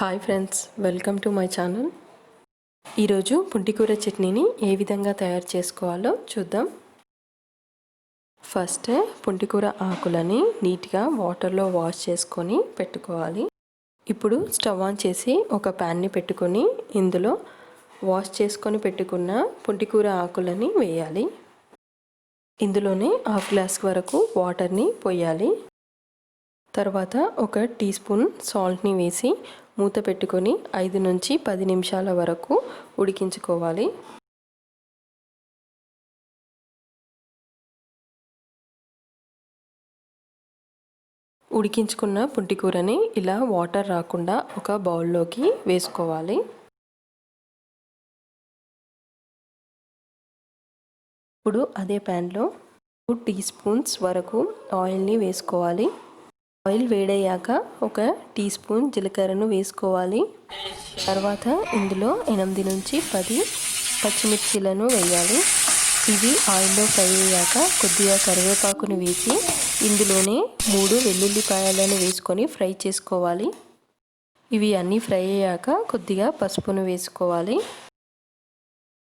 Hi friends, welcome to my channel. ఈరోజు పుంటికూర చట్నీని ఏ విధంగా తయారు చేసుకోవాలో చూద్దాం. ఫస్ట్ పుంటికూర ఆకులని నీట్గా వాటర్లో వాష్ చేసుకొని పెట్టుకోవాలి. ఇప్పుడు స్టవ్ ఆన్ చేసి ఒక ప్యాన్ని పెట్టుకొని ఇందులో వాష్ చేసుకొని పెట్టుకున్న పుంటికూర ఆకులని వేయాలి. ఇందులోనే హాఫ్ గ్లాస్ వరకు వాటర్ని పోయాలి. తర్వాత ఒక టీ స్పూన్ సాల్ట్ని వేసి మూత పెట్టుకొని 5 నుంచి 10 నిమిషాల వరకు ఉడికించుకోవాలి. ఉడికించుకున్న పుంటికూరని ఇలా వాటర్ రాకుండా ఒక బౌల్లోకి వేసుకోవాలి. ఇప్పుడు అదే ప్యాన్లో 2 టీ స్పూన్స్ వరకు ఆయిల్ని వేసుకోవాలి. ఆయిల్ వేడయ్యాక ఒక టీ స్పూన్ జీలకర్రను వేసుకోవాలి. తర్వాత ఇందులో 8 నుంచి 10 పచ్చిమిర్చీలను వేయాలి. ఇవి ఆయిల్లో ఫ్రై అయ్యాక కొద్దిగా కరివేపాకును వేసి ఇందులోనే 3 వెల్లుల్లిపాయలను వేసుకొని ఫ్రై చేసుకోవాలి. ఇవి అన్నీ ఫ్రై అయ్యాక కొద్దిగా పసుపును వేసుకోవాలి.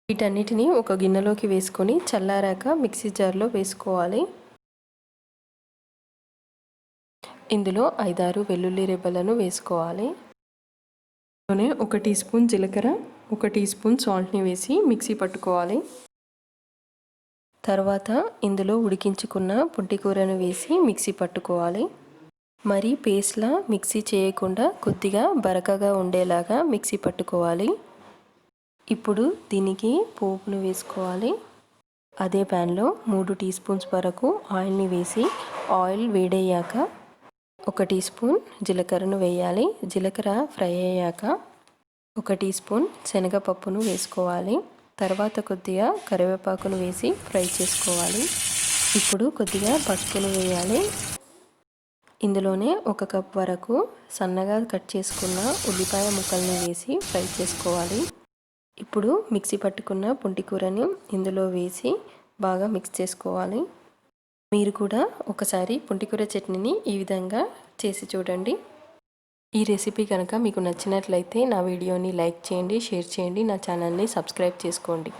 వీటన్నిటిని ఒక గిన్నెలోకి వేసుకొని చల్లారాక మిక్సీ జార్లో వేసుకోవాలి. ఇందులో 5-6 వెల్లుల్లి రెబ్బలను వేసుకోవాలి. ఇందులోనే 1 టీ స్పూన్ జీలకర్ర, 1 టీ స్పూన్ సాల్ట్ని వేసి మిక్సీ పట్టుకోవాలి. తర్వాత ఇందులో ఉడికించుకున్న పుంటికూరను వేసి మిక్సీ పట్టుకోవాలి. మరి పేస్ట్లా మిక్సీ చేయకుండా కొద్దిగా బరకగా ఉండేలాగా మిక్సీ పట్టుకోవాలి. ఇప్పుడు దీనికి పోపును వేసుకోవాలి. అదే ప్యాన్లో 3 టీ స్పూన్స్ వరకు ఆయిల్ని వేసి ఆయిల్ వేడయ్యాక 1 టీ స్పూన్ జీలకర్రను వేయాలి. జీలకర్ర ఫ్రై అయ్యాక 1 టీ స్పూన్ శనగపప్పును వేసుకోవాలి. తర్వాత కొద్దిగా కరివేపాకును వేసి ఫ్రై చేసుకోవాలి. ఇప్పుడు కొద్దిగా పసుపును వేయాలి. ఇందులోనే 1 కప్ వరకు సన్నగా కట్ చేసుకున్న ఉల్లిపాయ ముక్కల్ని వేసి ఫ్రై చేసుకోవాలి. ఇప్పుడు మిక్సీ పట్టుకున్న పుంటికూరని ఇందులో వేసి బాగా మిక్స్ చేసుకోవాలి. మీరు కూడా ఒకసారి పుంటికూర చట్నీని ఈ విధంగా చేసి చూడండి. ఈ రెసిపీ కనుక మీకు నచ్చినట్లయితే నా వీడియోని లైక్ చేయండి, షేర్ చేయండి, నా ఛానల్ని సబ్స్క్రైబ్ చేసుకోండి.